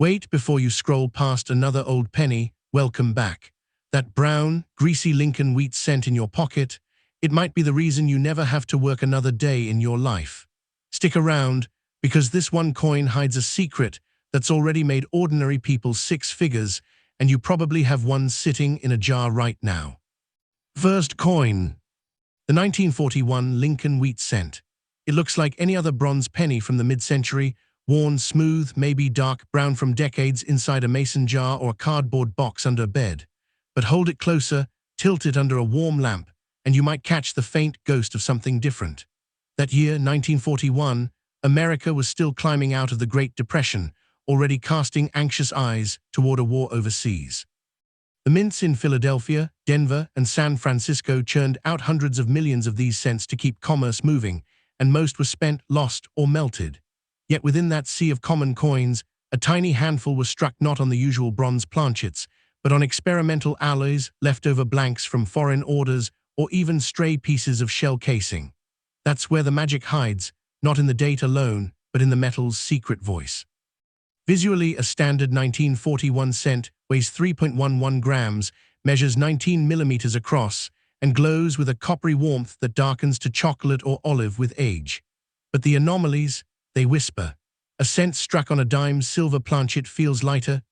Wait before you scroll past another old penny. Welcome back. That brown, greasy Lincoln wheat cent in your pocket, it might be the reason you never have to work another day in your life. Stick around, because this one coin hides a secret that's already made ordinary people six figures, and you probably have one sitting in a jar right now. First coin. The 1941 Lincoln wheat cent. It looks like any other bronze penny from the mid-century, worn, smooth, maybe dark brown from decades inside a mason jar or a cardboard box under a bed. But hold it closer, tilt it under a warm lamp, and you might catch the faint ghost of something different. That year, 1941, America was still climbing out of the Great Depression, already casting anxious eyes toward a war overseas. The mints in Philadelphia, Denver, and San Francisco churned out hundreds of millions of these cents to keep commerce moving, and most were spent, lost, or melted. Yet within that sea of common coins, a tiny handful was struck not on the usual bronze planchets, but on experimental alloys, leftover blanks from foreign orders, or even stray pieces of shell casing. That's where the magic hides, not in the date alone, but in the metal's secret voice. Visually, a standard 1941 cent weighs 3.11 grams, measures 19 millimeters across, and glows with a coppery warmth that darkens to chocolate or olive with age. But the anomalies, they whisper. A cent struck on a dime silver planchet feels lighter,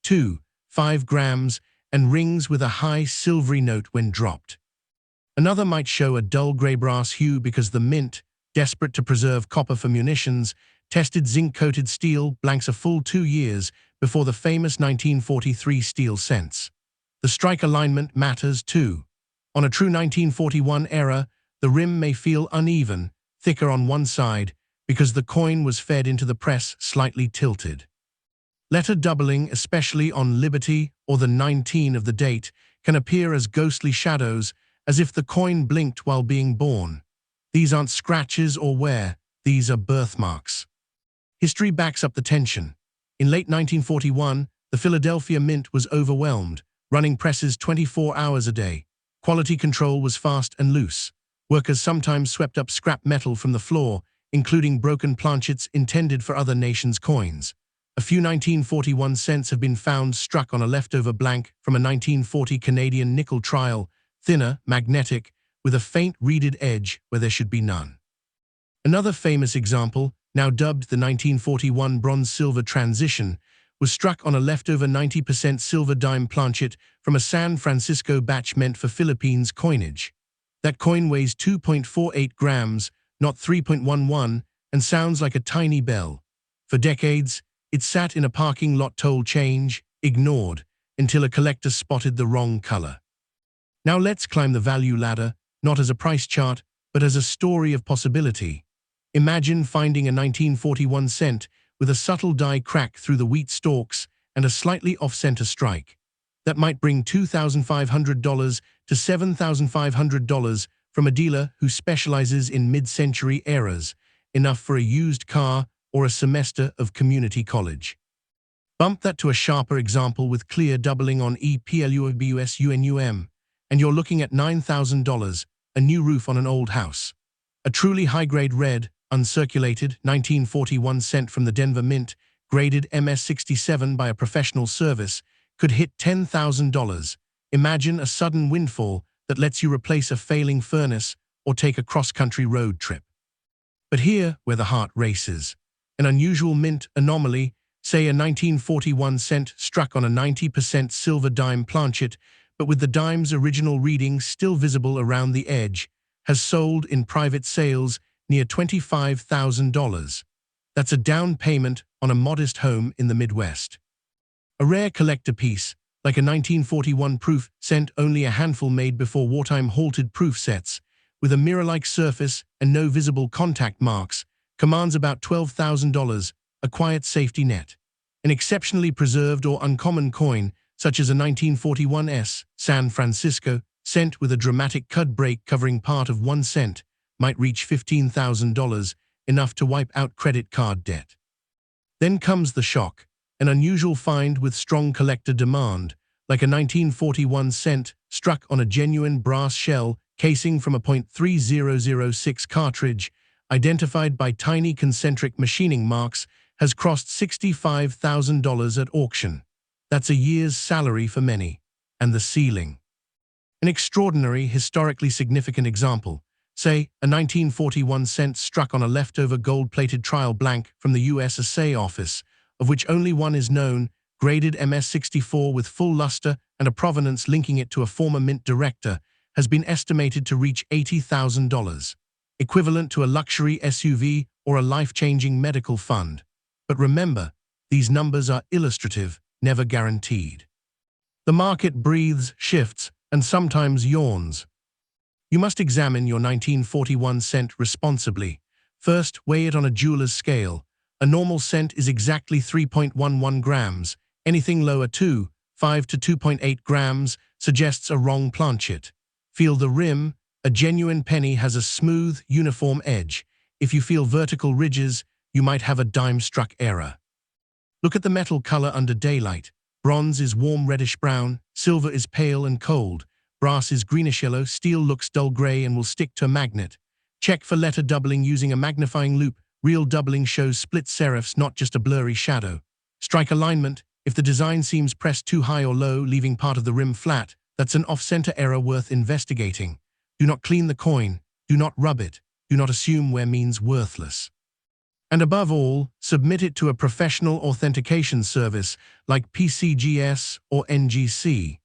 5 grams, and rings with a high silvery note when dropped. Another might show a dull gray brass hue because the mint, desperate to preserve copper for munitions, tested zinc-coated steel blanks a full 2 years before the famous 1943 steel cents. The strike alignment matters too. On a true 1941 era, the rim may feel uneven, thicker on one side, because the coin was fed into the press slightly tilted. Letter doubling, especially on Liberty or the 19 of the date, can appear as ghostly shadows, as if the coin blinked while being born. These aren't scratches or wear, these are birthmarks. History backs up the tension. In late 1941, the Philadelphia Mint was overwhelmed, running presses 24 hours a day. Quality control was fast and loose. Workers sometimes swept up scrap metal from the floor, including broken planchets intended for other nations' coins. A few 1941 cents have been found struck on a leftover blank from a 1940 Canadian nickel trial, thinner, magnetic, with a faint reeded edge where there should be none. Another famous example, now dubbed the 1941 bronze-silver transition, was struck on a leftover 90% silver dime planchet from a San Francisco batch meant for Philippines coinage. That coin weighs 2.48 grams, not 3.11, and sounds like a tiny bell. For decades, it sat in a parking lot toll change, ignored, until a collector spotted the wrong color. Now let's climb the value ladder, not as a price chart, but as a story of possibility. Imagine finding a 1941 cent with a subtle die crack through the wheat stalks and a slightly off-center strike. That might bring $2,500 to $7,500 from a dealer who specializes in mid-century eras, enough for a used car or a semester of community college. Bump that to a sharper example with clear doubling on EPLUBUSUNUM, and you're looking at $9,000, a new roof on an old house. A truly high-grade red, uncirculated 1941 cent from the Denver Mint, graded MS-67 by a professional service, could hit $10,000. Imagine a sudden windfall that lets you replace a failing furnace or take a cross-country road trip. But here, where the heart races, an unusual mint anomaly, say a 1941 cent struck on a 90% silver dime planchet, but with the dime's original reading still visible around the edge, has sold in private sales near $25,000. That's a down payment on a modest home in the Midwest. A rare collector piece, like a 1941 proof cent only a handful made before wartime halted proof sets, with a mirror-like surface and no visible contact marks, commands about $12,000, a quiet safety net. An exceptionally preserved or uncommon coin, such as a 1941 San Francisco cent with a dramatic cud break covering part of 1 cent, might reach $15,000, enough to wipe out credit card debt. Then comes the shock, an unusual find with strong collector demand, like a 1941 cent struck on a genuine brass shell casing from a .3006 cartridge, identified by tiny concentric machining marks has crossed $65,000 at auction. That's a year's salary for many. And the ceiling. An extraordinary, historically significant example. Say, a 1941 cent struck on a leftover gold-plated trial blank from the U.S. Assay Office, of which only one is known, graded MS-64 with full luster and a provenance linking it to a former mint director, has been estimated to reach $80,000, equivalent to a luxury SUV or a life-changing medical fund. But remember, these numbers are illustrative, never guaranteed. The market breathes, shifts, and sometimes yawns. You must examine your 1941 cent responsibly. First, weigh it on a jeweler's scale. A normal cent is exactly 3.11 grams. Anything lower 2.5 to 2.8 grams suggests a wrong planchet. Feel the rim. A genuine penny has a smooth, uniform edge. If you feel vertical ridges, you might have a dime-struck error. Look at the metal color under daylight. Bronze is warm reddish-brown, silver is pale and cold, brass is greenish-yellow, steel looks dull gray and will stick to a magnet. Check for letter doubling using a magnifying loupe. Real doubling shows split serifs, not just a blurry shadow. Strike alignment. If the design seems pressed too high or low, leaving part of the rim flat, that's an off-center error worth investigating. Do not clean the coin. Do not rub it. Do not assume where means worthless. And above all, submit it to a professional authentication service like PCGS or NGC.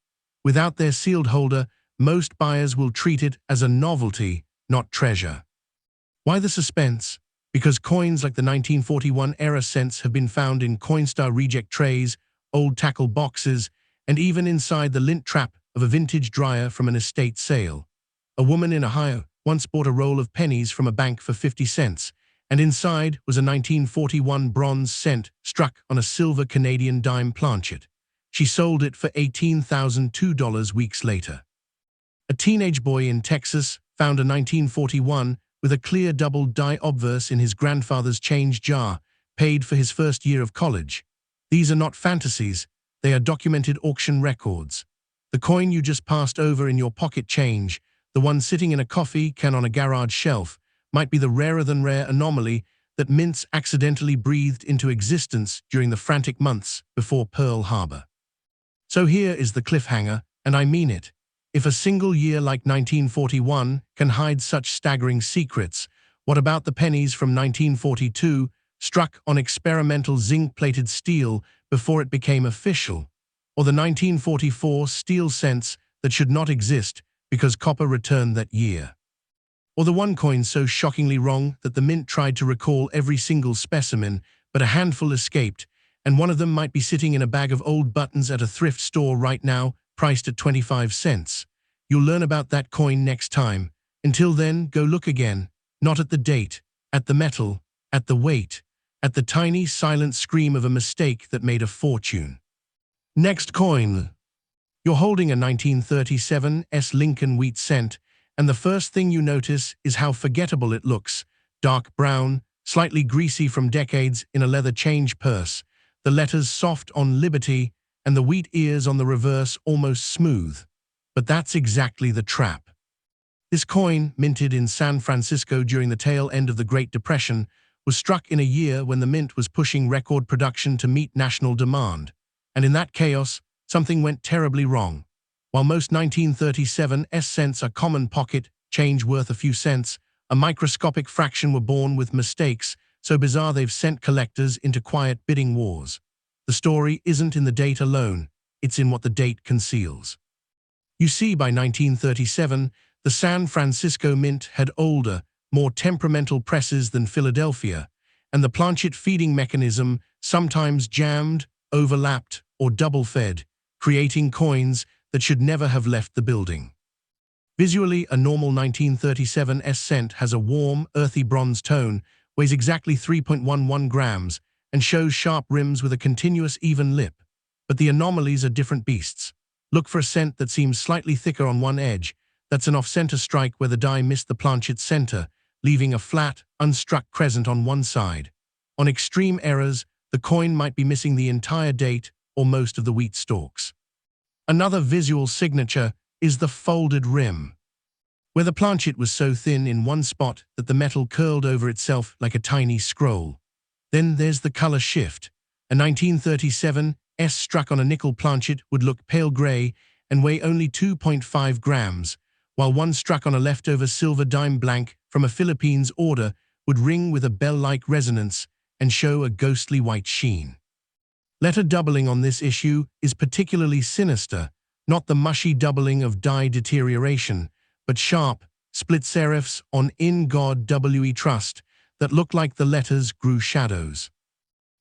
Without their sealed holder, most buyers will treat it as a novelty, not treasure. Why the suspense? Because coins like the 1941 era cents have been found in Coinstar reject trays, old tackle boxes, and even inside the lint trap of a vintage dryer from an estate sale. A woman in Ohio once bought a roll of pennies from a bank for 50 cents, and inside was a 1941 bronze cent struck on a silver Canadian dime planchet. She sold it for $18,002 weeks later. A teenage boy in Texas found a 1941 with a clear double die obverse in his grandfather's change jar, paid for his first year of college. These are not fantasies, they are documented auction records. The coin you just passed over in your pocket change, the one sitting in a coffee can on a garage shelf, might be the rarer-than-rare anomaly that mints accidentally breathed into existence during the frantic months before Pearl Harbor. So here is the cliffhanger, and I mean it. If a single year like 1941 can hide such staggering secrets, what about the pennies from 1942, struck on experimental zinc-plated steel before it became official? Or the 1944 steel cents that should not exist because copper returned that year? Or the one coin so shockingly wrong that the mint tried to recall every single specimen, but a handful escaped, and one of them might be sitting in a bag of old buttons at a thrift store right now, priced at 25 cents. You'll learn about that coin next time. Until then, go look again, not at the date, at the metal, at the weight, at the tiny silent scream of a mistake that made a fortune. Next coin. You're holding a 1937 Lincoln wheat cent, and the first thing you notice is how forgettable it looks. Dark brown, slightly greasy from decades in a leather change purse, the letters soft on Liberty, and the wheat ears on the reverse almost smooth. But that's exactly the trap. This coin, minted in San Francisco during the tail end of the Great Depression, was struck in a year when the mint was pushing record production to meet national demand. And in that chaos, something went terribly wrong. While most 1937 cents are common pocket change worth a few cents, a microscopic fraction were born with mistakes so bizarre they've sent collectors into quiet bidding wars. The story isn't in the date alone, it's in what the date conceals. You see, by 1937, the San Francisco Mint had older, more temperamental presses than Philadelphia, and the planchet feeding mechanism sometimes jammed, overlapped, or double-fed, creating coins that should never have left the building. Visually, a normal 1937 cent has a warm, earthy bronze tone, weighs exactly 3.11 grams, and shows sharp rims with a continuous even lip. But the anomalies are different beasts. Look for a cent that seems slightly thicker on one edge. That's an off-center strike where the die missed the planchet's center, leaving a flat, unstruck crescent on one side. On extreme errors, the coin might be missing the entire date or most of the wheat stalks. Another visual signature is the folded rim, where the planchet was so thin in one spot that the metal curled over itself like a tiny scroll. Then there's the color shift. A 1937 S struck on a nickel planchet would look pale gray and weigh only 2.5 grams, while one struck on a leftover silver dime blank from a Philippines order would ring with a bell-like resonance and show a ghostly white sheen. Letter doubling on this issue is particularly sinister, not the mushy doubling of die deterioration, but sharp, split serifs on In God We Trust that look like the letters grew shadows.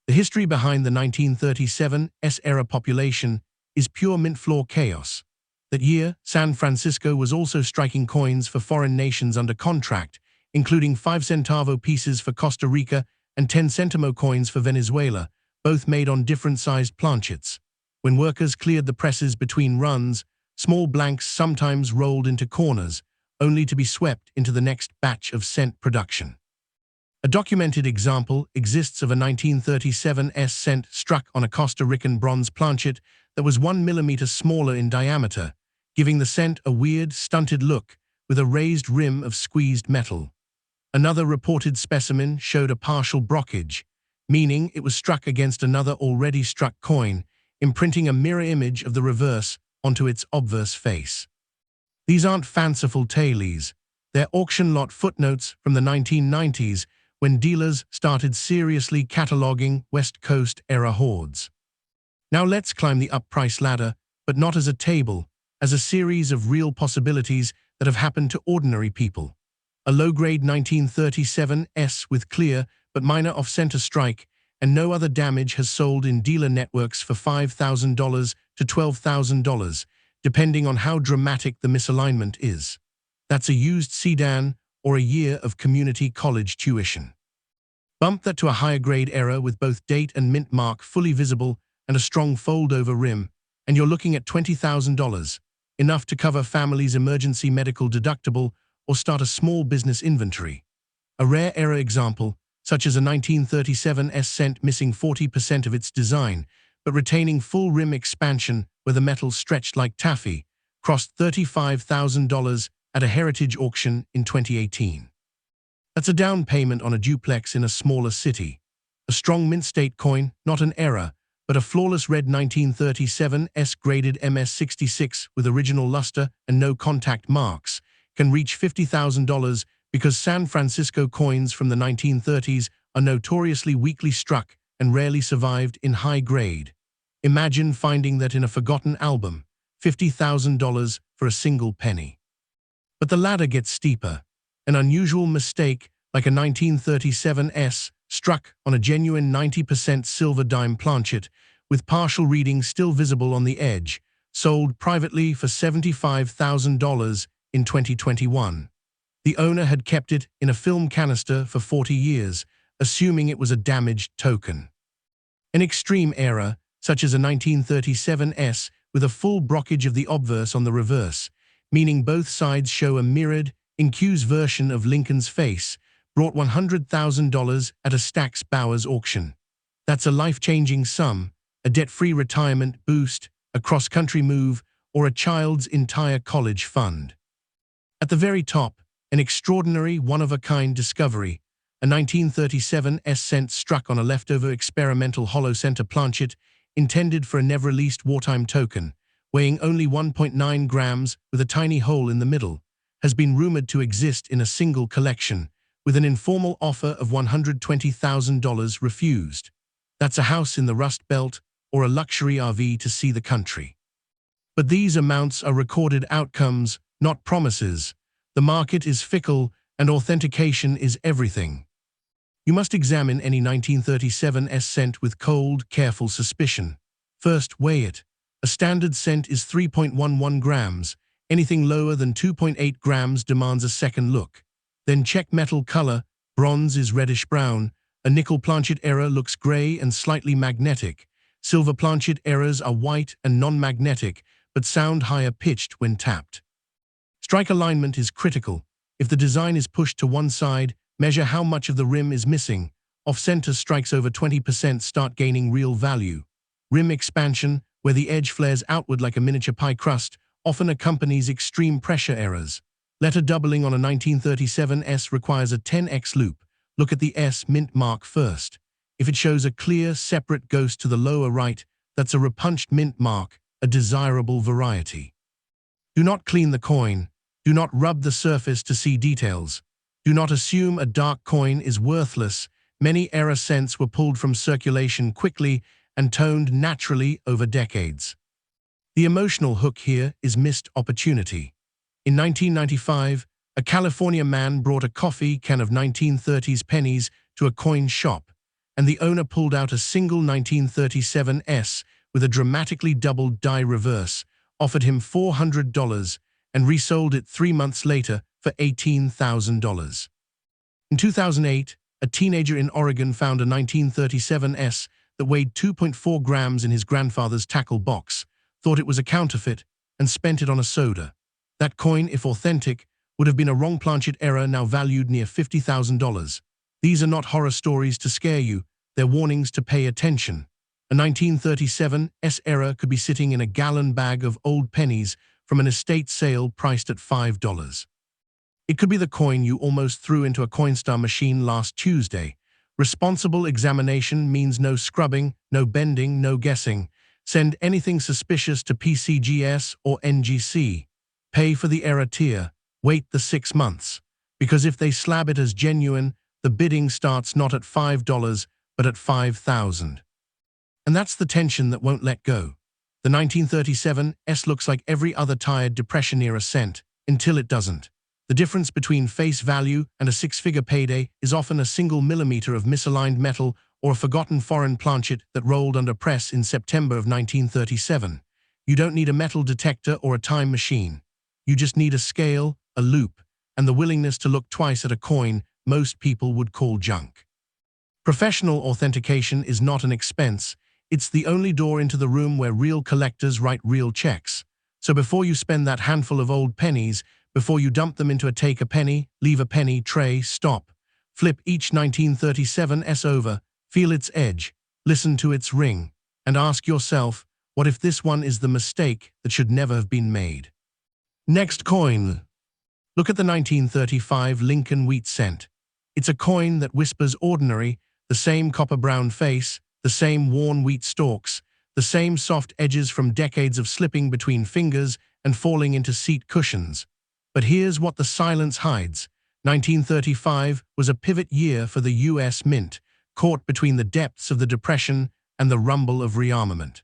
The history behind the 1937 S-era population is pure mint floor chaos. That year, San Francisco was also striking coins for foreign nations under contract, including 5-centavo pieces for Costa Rica and 10-centimo coins for Venezuela, both made on different-sized planchets. When workers cleared the presses between runs, small blanks sometimes rolled into corners, only to be swept into the next batch of cent production. A documented example exists of a 1937 S cent struck on a Costa Rican bronze planchet that was 1 millimeter smaller in diameter, giving the cent a weird, stunted look with a raised rim of squeezed metal. Another reported specimen showed a partial brockage, meaning it was struck against another already struck coin, imprinting a mirror image of the reverse onto its obverse face. These aren't fanciful tailies. They're auction lot footnotes from the 1990s when dealers started seriously cataloging West Coast-era hoards. Now let's climb the up-price ladder, but not as a table, as a series of real possibilities that have happened to ordinary people. A low-grade 1937 S with clear but minor off-center strike and no other damage has sold in dealer networks for $5,000 to $12,000, depending on how dramatic the misalignment is. That's a used sedan or a year of community college tuition. Bump that to a higher grade era with both date and mint mark fully visible and a strong fold-over rim, and you're looking at $20,000, enough to cover family's emergency medical deductible or start a small business inventory. A rare era example, such as a 1937 S cent missing 40% of its design, but retaining full rim expansion where the metal stretched like taffy, crossed $35,000 at a heritage auction in 2018. That's a down payment on a duplex in a smaller city. A strong mint state coin, not an error, but a flawless red 1937 S-graded MS66 with original luster and no contact marks, can reach $50,000 because San Francisco coins from the 1930s are notoriously weakly struck and rarely survived in high grade. Imagine finding that in a forgotten album, $50,000 for a single penny. But the ladder gets steeper. An unusual mistake, like a 1937 S, struck on a genuine 90% silver dime planchet, with partial readings still visible on the edge, sold privately for $75,000 in 2021. The owner had kept it in a film canister for 40 years, assuming it was a damaged token. An extreme error, such as a 1937 S with a full brockage of the obverse on the reverse, meaning both sides show a mirrored, incused version of Lincoln's face, brought $100,000 at a Stack's Bowers auction. That's a life-changing sum, a debt-free retirement boost, a cross-country move, or a child's entire college fund. At the very top, an extraordinary, one-of-a-kind discovery, a 1937 S cent struck on a leftover experimental hollow center planchet intended for a never-released wartime token, weighing only 1.9 grams with a tiny hole in the middle, has been rumored to exist in a single collection, with an informal offer of $120,000 refused. That's a house in the Rust Belt or a luxury RV to see the country. But these amounts are recorded outcomes, not promises. The market is fickle and authentication is everything. You must examine any 1937 S cent with cold, careful suspicion. First, weigh it. A standard cent is 3.11 grams. Anything lower than 2.8 grams demands a second look. Then check metal color. Bronze is reddish-brown. A nickel planchet error looks gray and slightly magnetic. Silver planchet errors are white and non-magnetic, but sound higher-pitched when tapped. Strike alignment is critical. If the design is pushed to one side, measure how much of the rim is missing. Off-center strikes over 20% start gaining real value. Rim expansion, where the edge flares outward like a miniature pie crust, often accompanies extreme pressure errors. Letter doubling on a 1937 S requires a 10x loop. Look at the S mint mark first. If it shows a clear, separate ghost to the lower right, that's a repunched mint mark, a desirable variety. Do not clean the coin. Do not rub the surface to see details. Do not assume a dark coin is worthless. Many error cents were pulled from circulation quickly and toned naturally over decades. The emotional hook here is missed opportunity. In 1995, a California man brought a coffee can of 1930s pennies to a coin shop, and the owner pulled out a single 1937 S with a dramatically doubled die reverse, offered him $400, and resold it 3 months later for $18,000. In 2008, a teenager in Oregon found a 1937 S that weighed 2.4 grams in his grandfather's tackle box, thought it was a counterfeit, and spent it on a soda. That coin, if authentic, would have been a wrong planchet error now valued near $50,000. These are not horror stories to scare you, they're warnings to pay attention. A 1937 S error could be sitting in a gallon bag of old pennies from an estate sale priced at $5. It could be the coin you almost threw into a Coinstar machine last Tuesday. Responsible examination means no scrubbing, no bending, no guessing. Send anything suspicious to PCGS or NGC. Pay for the error tier. Wait the 6 months. Because if they slab it as genuine, the bidding starts not at $5, but at $5,000. And that's the tension that won't let go. The 1937 S looks like every other tired Depression-era cent, until it doesn't. The difference between face value and a 6-figure payday is often a single millimeter of misaligned metal or a forgotten foreign planchet that rolled under press in September of 1937. You don't need a metal detector or a time machine. You just need a scale, a loop, and the willingness to look twice at a coin most people would call junk. Professional authentication is not an expense. It's the only door into the room where real collectors write real checks. So before you spend that handful of old pennies, before you dump them into a take a penny, leave a penny tray, stop. Flip each 1937 S over, feel its edge, listen to its ring, and ask yourself, what if this one is the mistake that should never have been made? Next coin. Look at the 1935 Lincoln wheat cent. It's a coin that whispers ordinary, the same copper-brown face, the same worn wheat stalks, the same soft edges from decades of slipping between fingers and falling into seat cushions. But here's what the silence hides. 1935 was a pivot year for the U.S. Mint, caught between the depths of the Depression and the rumble of rearmament.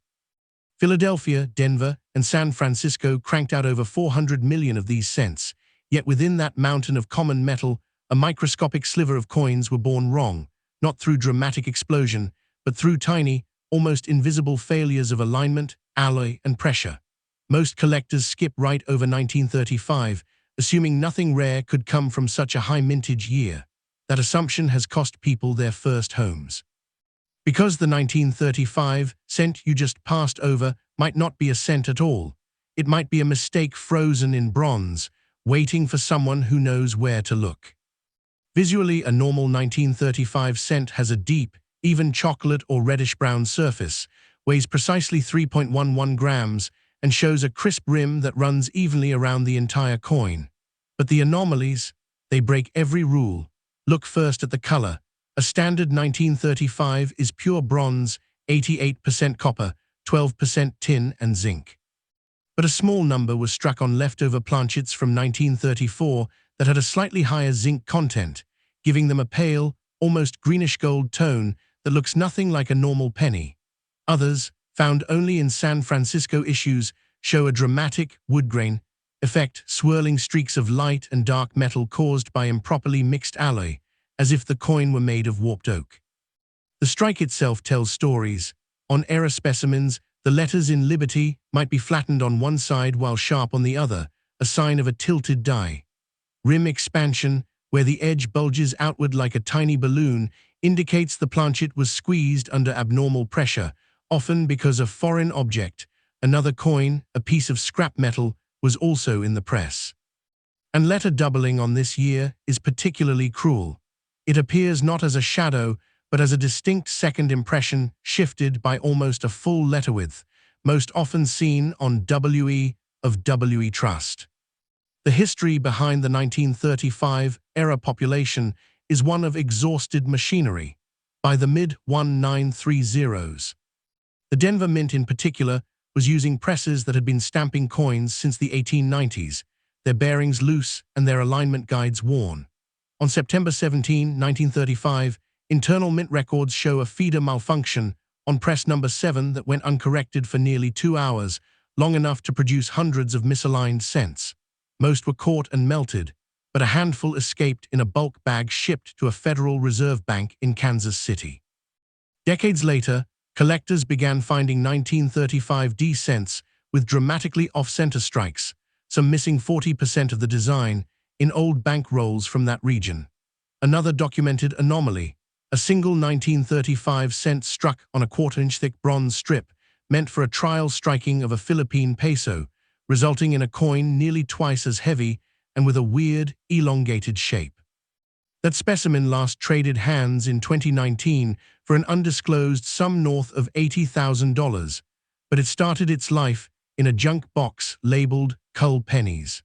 Philadelphia, Denver, and San Francisco cranked out over 400 million of these cents, yet within that mountain of common metal, a microscopic sliver of coins were born wrong, not through dramatic explosion, but through tiny, almost invisible failures of alignment, alloy, and pressure. Most collectors skip right over 1935, assuming nothing rare could come from such a high mintage year. That assumption has cost people their first homes. Because the 1935 cent you just passed over might not be a cent at all. It might be a mistake frozen in bronze, waiting for someone who knows where to look. Visually, a normal 1935 cent has a deep, even chocolate or reddish-brown surface, weighs precisely 3.11 grams, and shows a crisp rim that runs evenly around the entire coin. But the anomalies, they break every rule. Look first at the color. A standard 1935 is pure bronze, 88% copper, 12% tin and zinc. But a small number was struck on leftover planchets from 1934 that had a slightly higher zinc content, giving them a pale, almost greenish-gold tone that looks nothing like a normal penny. Others, found only in San Francisco issues, show a dramatic wood grain effect, swirling streaks of light and dark metal caused by improperly mixed alloy, as if the coin were made of warped oak. The strike itself tells stories. On error specimens, the letters in Liberty might be flattened on one side while sharp on the other, a sign of a tilted die. Rim expansion, where the edge bulges outward like a tiny balloon, indicates the planchet was squeezed under abnormal pressure, often because a foreign object, another coin, a piece of scrap metal, was also in the press. And letter doubling on this year is particularly cruel. It appears not as a shadow, but as a distinct second impression shifted by almost a full letter width, most often seen on WE of WE Trust. The history behind the 1935 era population is one of exhausted machinery. by the mid-1930s. The Denver Mint in particular was using presses that had been stamping coins since the 1890s, their bearings loose and their alignment guides worn. On September 17, 1935, internal mint records show a feeder malfunction on press number 7 that went uncorrected for nearly 2 hours, long enough to produce hundreds of misaligned cents. Most were caught and melted, but a handful escaped in a bulk bag shipped to a Federal Reserve Bank in Kansas City. Decades later, collectors began finding 1935 D cents with dramatically off-center strikes, some missing 40% of the design, in old bank rolls from that region. Another documented anomaly, a single 1935 cent struck on a quarter-inch thick bronze strip, meant for a trial striking of a Philippine peso, resulting in a coin nearly twice as heavy and with a weird, elongated shape. That specimen last traded hands in 2019 for an undisclosed sum north of $80,000, but it started its life in a junk box labeled cull pennies.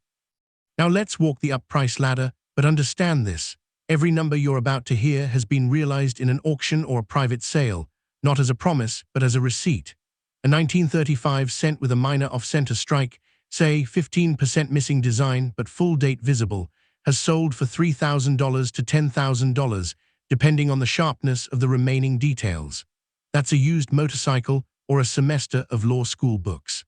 Now let's walk the up price ladder, but understand this. Every number you're about to hear has been realized in an auction or a private sale, not as a promise, but as a receipt. A 1935 cent with a minor off-center strike, say 15% missing design but full date visible, has sold for $3,000 to $10,000, depending on the sharpness of the remaining details. That's a used motorcycle or a semester of law school books.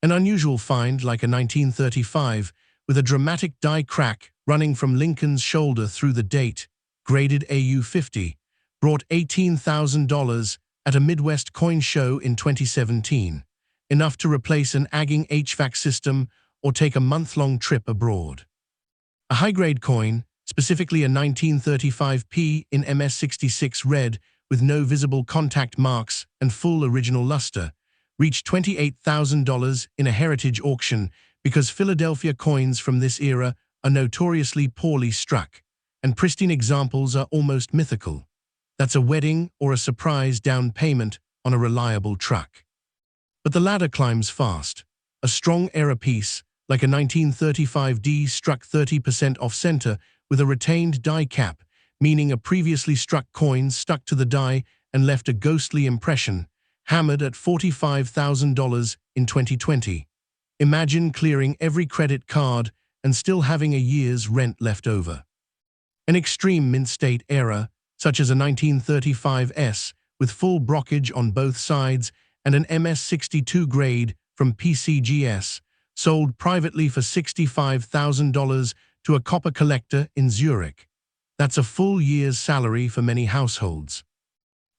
An unusual find, like a 1935, with a dramatic die crack running from Lincoln's shoulder through the date, graded AU50, brought $18,000 at a Midwest coin show in 2017, enough to replace an agging HVAC system or take a month-long trip abroad. A high-grade coin, specifically a 1935p in MS66 red with no visible contact marks and full original luster, reached $28,000 in a heritage auction because Philadelphia coins from this era are notoriously poorly struck, and pristine examples are almost mythical. That's a wedding or a surprise down payment on a reliable truck. But the ladder climbs fast. A strong error piece, like a 1935D, struck 30% off-center with a retained die cap, meaning a previously struck coin stuck to the die and left a ghostly impression, hammered at $45,000 in 2020. Imagine clearing every credit card and still having a year's rent left over. An extreme mint state error, such as a 1935S with full brockage on both sides and an MS62 grade from PCGS, sold privately for $65,000 to a copper collector in Zurich. That's a full year's salary for many households.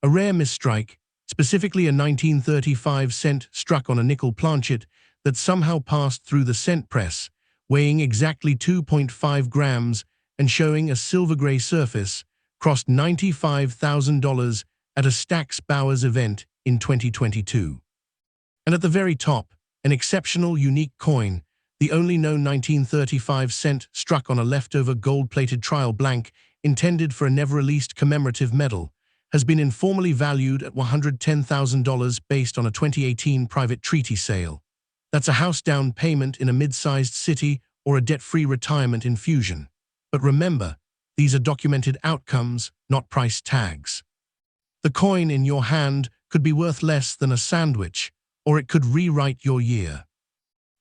A rare misstrike, specifically a 1935 cent struck on a nickel planchet that somehow passed through the cent press, weighing exactly 2.5 grams and showing a silver-gray surface, crossed $95,000 at a Stack's Bowers event in 2022. And at the very top, an exceptional, unique coin, the only known 1935 cent struck on a leftover gold-plated trial blank intended for a never-released commemorative medal, has been informally valued at $110,000 based on a 2018 private treaty sale. That's a house down payment in a mid-sized city or a debt-free retirement infusion. But remember, these are documented outcomes, not price tags. The coin in your hand could be worth less than a sandwich, or it could rewrite your year.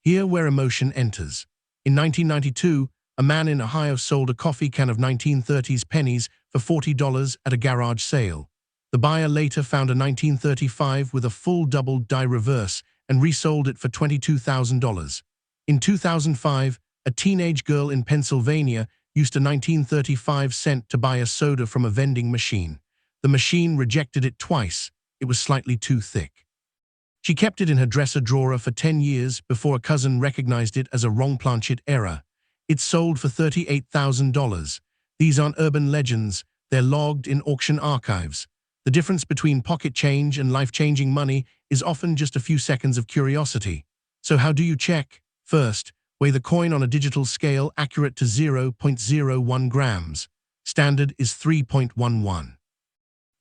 Here where emotion enters. In 1992, a man in Ohio sold a coffee can of 1930s pennies for $40 at a garage sale. The buyer later found a 1935 with a full double die reverse and resold it for $22,000. In 2005, a teenage girl in Pennsylvania used a 1935 cent to buy a soda from a vending machine. The machine rejected it twice. It was slightly too thick. She kept it in her dresser drawer for 10 years before a cousin recognized it as a wrong planchet error. It sold for $38,000. These aren't urban legends, they're logged in auction archives. The difference between pocket change and life-changing money is often just a few seconds of curiosity. So how do you check? First, weigh the coin on a digital scale accurate to 0.01 grams. Standard is 3.11.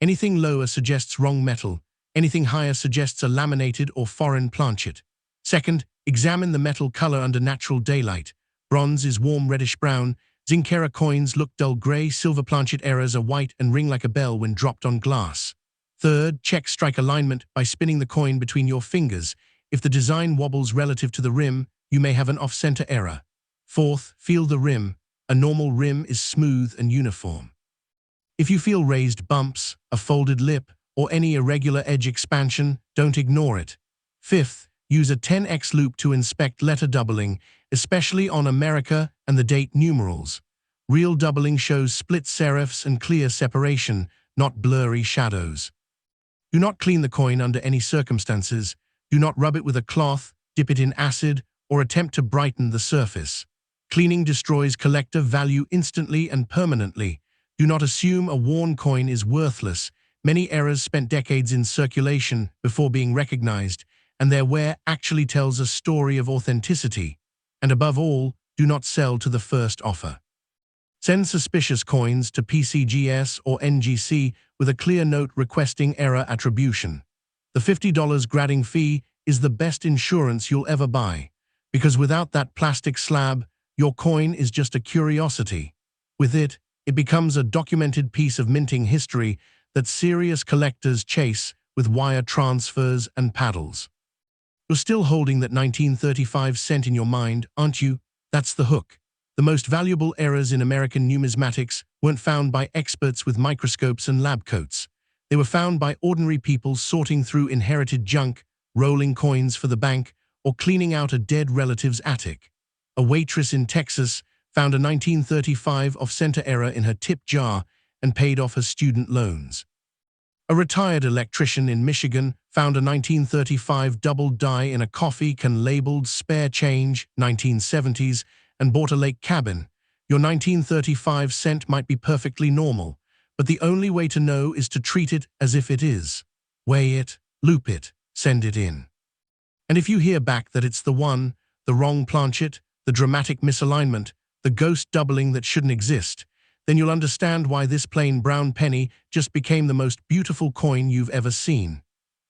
Anything lower suggests wrong metal. Anything higher suggests a laminated or foreign planchet. Second, examine the metal color under natural daylight. Bronze is warm reddish-brown, Zinc era coins look dull gray, silver planchet errors are white and ring like a bell when dropped on glass. Third, check strike alignment by spinning the coin between your fingers. If the design wobbles relative to the rim, you may have an off-center error. Fourth, feel the rim. A normal rim is smooth and uniform. If you feel raised bumps, a folded lip, or any irregular edge expansion, don't ignore it. Fifth, use a 10x loop to inspect letter doubling, especially on America and the date numerals. Real doubling shows split serifs and clear separation, not blurry shadows. Do not clean the coin under any circumstances. Do not rub it with a cloth, dip it in acid, or attempt to brighten the surface. Cleaning destroys collector value instantly and permanently. Do not assume a worn coin is worthless. Many errors spent decades in circulation before being recognized, and their wear actually tells a story of authenticity. And above all, do not sell to the first offer. Send suspicious coins to PCGS or NGC with a clear note requesting error attribution. The $50 grading fee is the best insurance you'll ever buy, because without that plastic slab, your coin is just a curiosity. With it, it becomes a documented piece of minting history that serious collectors chase with wire transfers and paddles. You're still holding that 1935 cent in your mind, aren't you? That's the hook. The most valuable errors in American numismatics weren't found by experts with microscopes and lab coats. They were found by ordinary people sorting through inherited junk, rolling coins for the bank, or cleaning out a dead relative's attic. A waitress in Texas found a 1935 off-center error in her tip jar and paid off her student loans. A retired electrician in Michigan found a 1935 double die in a coffee can labeled spare change, 1970s, and bought a lake cabin. Your 1935 cent might be perfectly normal, but the only way to know is to treat it as if it is. Weigh it, loop it, send it in. And if you hear back that it's the one, the wrong planchet, the dramatic misalignment, the ghost doubling that shouldn't exist, then you'll understand why this plain brown penny just became the most beautiful coin you've ever seen.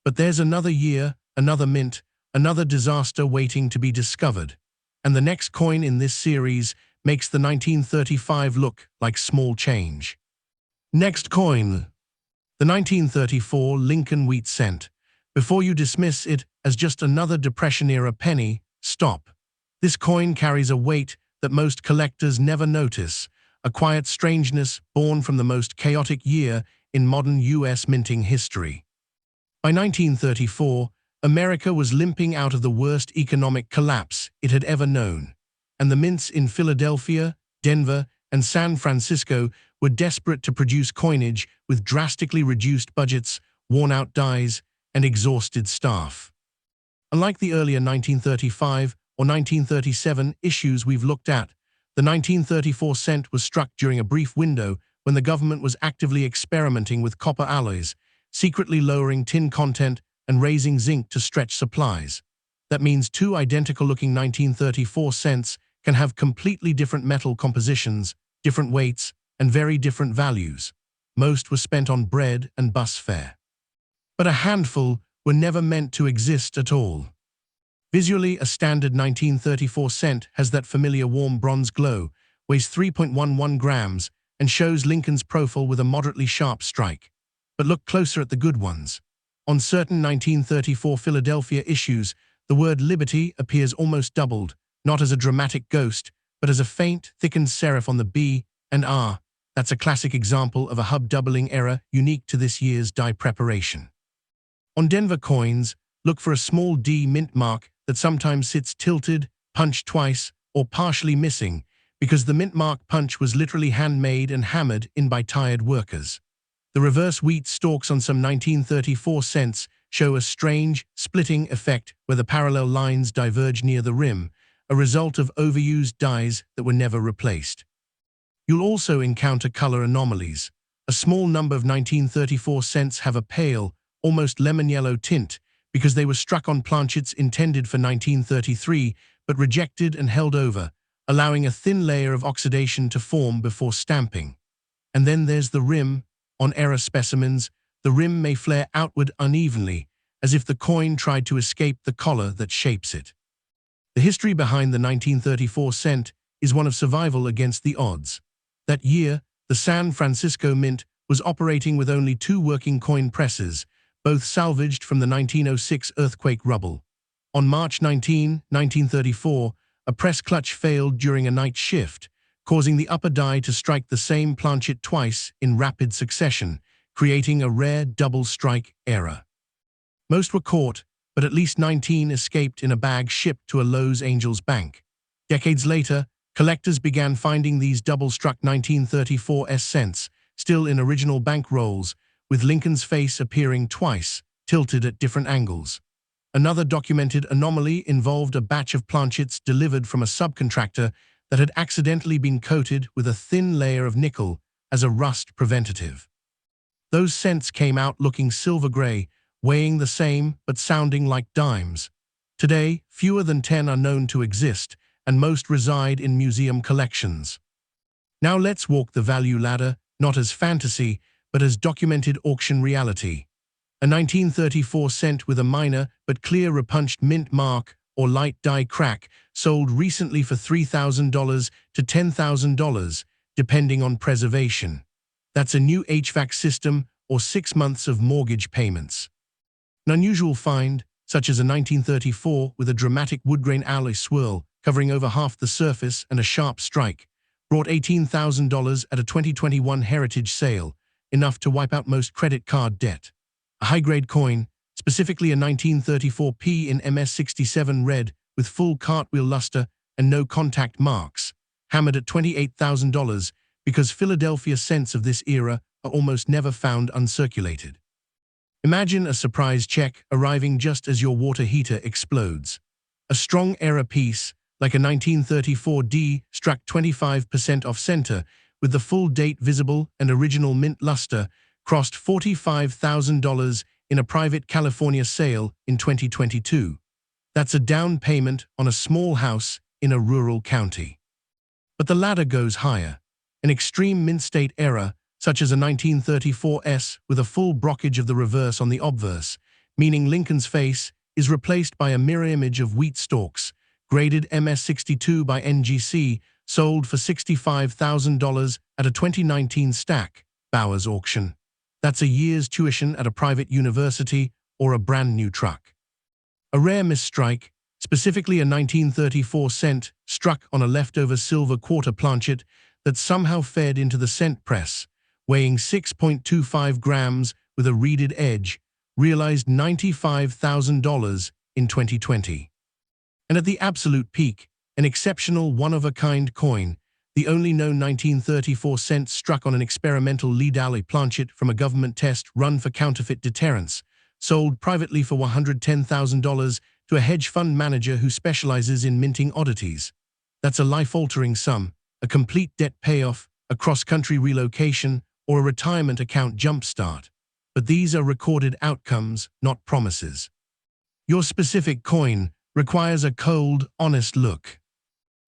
But there's another year, another mint, another disaster waiting to be discovered. And the next coin in this series makes the 1935 look like small change. Next coin. The 1934 Lincoln Wheat Cent. Before you dismiss it as just another Depression-era penny, stop. This coin carries a weight that most collectors never notice, a quiet strangeness born from the most chaotic year in modern U.S. minting history. By 1934, America was limping out of the worst economic collapse it had ever known, and the mints in Philadelphia, Denver, and San Francisco were desperate to produce coinage with drastically reduced budgets, worn-out dies, and exhausted staff. Unlike the earlier 1935 or 1937 issues we've looked at, the 1934 cent was struck during a brief window when the government was actively experimenting with copper alloys, secretly lowering tin content and raising zinc to stretch supplies. That means two identical-looking 1934 cents can have completely different metal compositions, different weights, and very different values. Most were spent on bread and bus fare. But a handful were never meant to exist at all. Visually, a standard 1934 cent has that familiar warm bronze glow, weighs 3.11 grams, and shows Lincoln's profile with a moderately sharp strike. But look closer at the good ones. On certain 1934 Philadelphia issues, the word Liberty appears almost doubled, not as a dramatic ghost, but as a faint, thickened serif on the B and R. That's a classic example of a hub doubling error unique to this year's die preparation. On Denver coins, look for a small D mint mark that sometimes sits tilted, punched twice, or partially missing, because the mint mark punch was literally handmade and hammered in by tired workers. The reverse wheat stalks on some 1934 cents show a strange, splitting effect where the parallel lines diverge near the rim, a result of overused dies that were never replaced. You'll also encounter color anomalies. A small number of 1934 cents have a pale, almost lemon-yellow tint because they were struck on planchets intended for 1933 but rejected and held over, allowing a thin layer of oxidation to form before stamping. And then there's the rim. On error specimens, the rim may flare outward unevenly, as if the coin tried to escape the collar that shapes it. The history behind the 1934 cent is one of survival against the odds. That year, the San Francisco Mint was operating with only 2 working coin presses, both salvaged from the 1906 earthquake rubble. On March 19, 1934, a press clutch failed during a night shift, causing the upper die to strike the same planchet twice in rapid succession, creating a rare double strike error. Most were caught, but at least 19 escaped in a bag shipped to a Los Angeles bank. Decades later, collectors began finding these double-struck 1934 cents, still in original bank rolls, with Lincoln's face appearing twice, tilted at different angles. Another documented anomaly involved a batch of planchets delivered from a subcontractor that had accidentally been coated with a thin layer of nickel as a rust preventative. Those cents came out looking silver-gray, weighing the same but sounding like dimes. Today, fewer than 10 are known to exist, and most reside in museum collections. Now let's walk the value ladder, not as fantasy, but as documented auction reality. A 1934 cent with a minor but clear repunched mint mark or light die crack sold recently for $3,000 to $10,000, depending on preservation. That's a new HVAC system or 6 months of mortgage payments. An unusual find, such as a 1934 with a dramatic woodgrain alloy swirl covering over half the surface and a sharp strike, brought $18,000 at a 2021 heritage sale, enough to wipe out most credit card debt. A high-grade coin, specifically a 1934p in MS67 red with full cartwheel luster and no contact marks, hammered at $28,000 because Philadelphia cents of this era are almost never found uncirculated. Imagine a surprise check arriving just as your water heater explodes. A strong error piece, like a 1934D, struck 25% off center, with the full date visible and original mint luster, crossed $45,000 in a private California sale in 2022. That's a down payment on a small house in a rural county. But the ladder goes higher. An extreme mint state error, such as a 1934S with a full brockage of the reverse on the obverse, meaning Lincoln's face, is replaced by a mirror image of wheat stalks, graded MS62 by NGC, sold for $65,000 at a 2019 Stack Bowers auction. That's a year's tuition at a private university or a brand new truck. A rare misstrike, specifically a 1934 cent struck on a leftover silver quarter planchet that somehow fed into the cent press, weighing 6.25 grams with a reeded edge, realized $95,000 in 2020. And at the absolute peak, an exceptional one-of-a-kind coin, the only known 1934 cent struck on an experimental lead alloy planchet from a government test run for counterfeit deterrence, sold privately for $110,000 to a hedge fund manager who specializes in minting oddities. That's a life-altering sum, a complete debt payoff, a cross-country relocation, or a retirement account jumpstart. But these are recorded outcomes, not promises. Your specific coin requires a cold, honest look.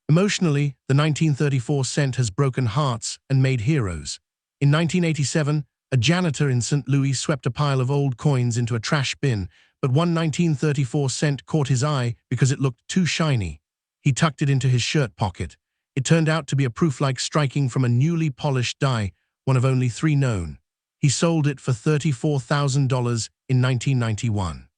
Emotionally, the 1934 cent has broken hearts and made heroes. In 1987, a janitor in St. Louis swept a pile of old coins into a trash bin, but one 1934 cent caught his eye because it looked too shiny. He tucked it into his shirt pocket. It turned out to be a proof-like striking from a newly polished die, one of only 3 known. He sold it for $34,000 in 1991.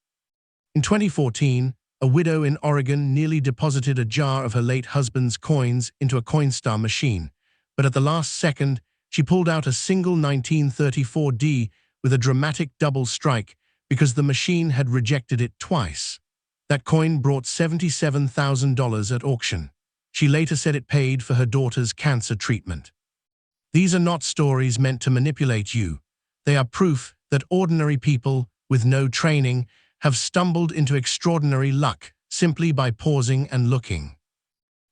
In 2014, a widow in Oregon nearly deposited a jar of her late husband's coins into a Coinstar machine, but at the last second, she pulled out a single 1934D with a dramatic double strike because the machine had rejected it twice. That coin brought $77,000 at auction. She later said it paid for her daughter's cancer treatment. These are not stories meant to manipulate you. They are proof that ordinary people with no training have stumbled into extraordinary luck simply by pausing and looking.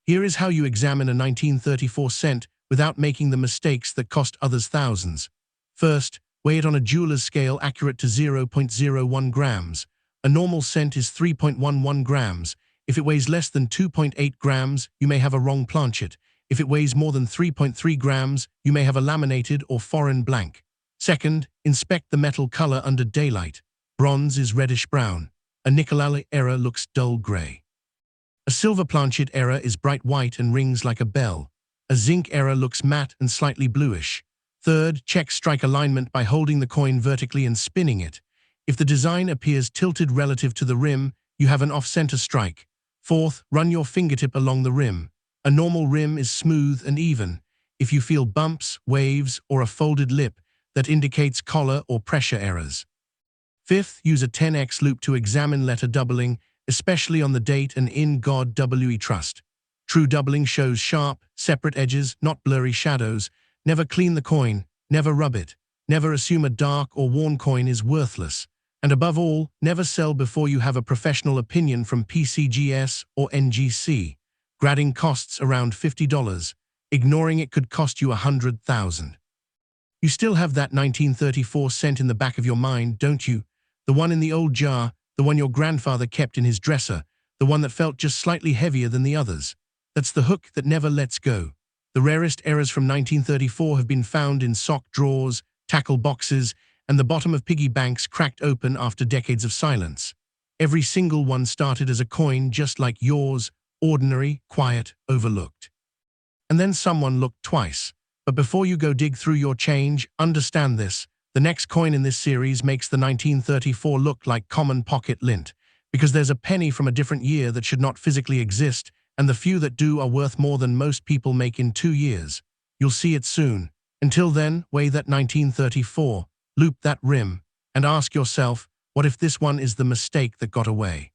Here is how you examine a 1934 cent without making the mistakes that cost others thousands. First, weigh it on a jeweler's scale accurate to 0.01 grams. A normal cent is 3.11 grams. If it weighs less than 2.8 grams, you may have a wrong planchet. If it weighs more than 3.3 grams, you may have a laminated or foreign blank. Second, inspect the metal color under daylight. Bronze is reddish-brown. A nickel alloy error looks dull gray. A silver planchet error is bright white and rings like a bell. A zinc error looks matte and slightly bluish. Third, check strike alignment by holding the coin vertically and spinning it. If the design appears tilted relative to the rim, you have an off-center strike. Fourth, run your fingertip along the rim. A normal rim is smooth and even. If you feel bumps, waves, or a folded lip, that indicates collar or pressure errors. Fifth, use a 10x loop to examine letter doubling, especially on the date and in God we trust. True doubling shows sharp, separate edges, not blurry shadows. Never clean the coin, never rub it. Never assume a dark or worn coin is worthless. And above all, never sell before you have a professional opinion from PCGS or NGC. Grading costs around $50. Ignoring it could cost you $100,000. You still have that 1934 cent in the back of your mind, don't you? The one in the old jar, the one your grandfather kept in his dresser, the one that felt just slightly heavier than the others. That's the hook that never lets go. The rarest errors from 1934 have been found in sock drawers, tackle boxes, and the bottom of piggy banks cracked open after decades of silence. Every single one started as a coin just like yours, ordinary, quiet, overlooked. And then someone looked twice. But before you go dig through your change, understand this. The next coin in this series makes the 1934 look like common pocket lint, because there's a penny from a different year that should not physically exist, and the few that do are worth more than most people make in 2 years. You'll see it soon. Until then, weigh that 1934, loop that rim, and ask yourself, what if this one is the mistake that got away?